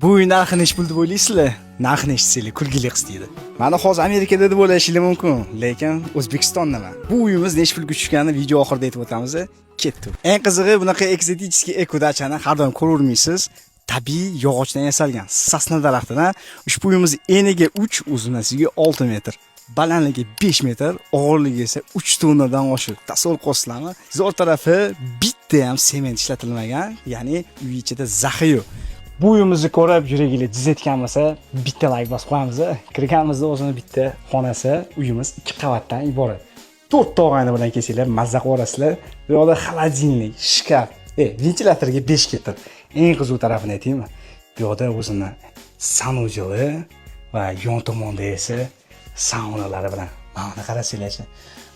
Bu uy narxi nech pul deb o'ylaysizlar? Narxi nech desanglar kulgili qistaydi. Mana hozir Amerikada deb o'ylashinglar mumkin, lekin O'zbekistondaman. Bu uyimiz nech pulga tushganini video oxirida aytib o'tamiz. Ketdi. Eng qizig'i bunaqa ekzotik ekodachani har doim ko'ravermaysiz. Tabiiy yog'ochdan yasalgan sasna daraxtidan. Ushbu uyimiz eniga 3, uzunligi 6 metr. Balandligi 5 metr, og'irligi esa 3 tonnadan oshiq. Tasavvur qilasizlarmi? Zo'r tarafi bitta ham sement ishlatilmagan, ya'ni uy ichida zaxi yo'q. Bu uyimizni ko'rib yuraginglar jiz etgan bo'lsa, bitta like bosib qo'yamiz. Kirganimizda o'zini bitta xonasi, uyimiz 2 qavatdan iborat. 4 tog'ani bilan kelsanglar mazza qilasiz. Bu yoqda xolodilnik, shkaf, ventilyatorga 5 ketdi. Eng qiziq tarafini aytaymi? Bu yoqda o'zini sanujoyi va yon tomonda esa saunalari bilan. Mana qarasanglar-chi.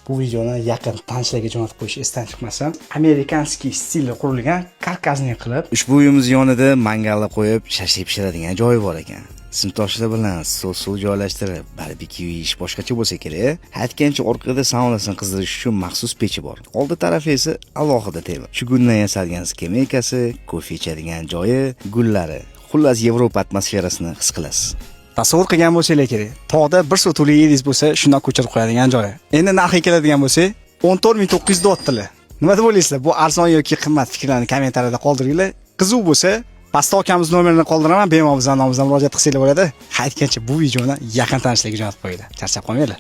Bu videoni yaqin tanishlarga jo'natib qo'yish esdan chiqmasin. Amerikanskiy stilda qurilgan karkasni qilib, ushbu uyimiz yonida mangalni qo'yib, shashlik pishiradigan joyi bor ekan. Sinfdoshlar bilan stol joylashtirib, barbekyu yeyish boshqacha bo'lsa kerak. Aytgancha orqada saunasini qizdirish uchun maxsus pechi bor. Oldi tarafi esa alohida tema. Chugundan yasalgan skameykasi, kofe ichadigan joyi, gullari. Xullas Yevropa atmosferasini his qilasiz. Tasavvur qilgan bo'lsangiz kerak. Tog'da bir sotuvli yeringiz bo'lsa, shundan ko'chirib qo'yadigan joyi. Endi narxi keladigan bo'lsa, 14900 tilar. Nima deb o'ylaysizlar? Bu arzon yoki qimmat? Fikrlarni kommentariyada qoldiringlar. Qiziq bo'lsa, pastda akamiz nomerini qoldiraman, bemalol bizning nomimizdan murojaat qilsanglar bo'ladi. Aytgancha bu videoni yaqin tanishlarga jo'natib qo'yinglar. Charchab qolmanglar.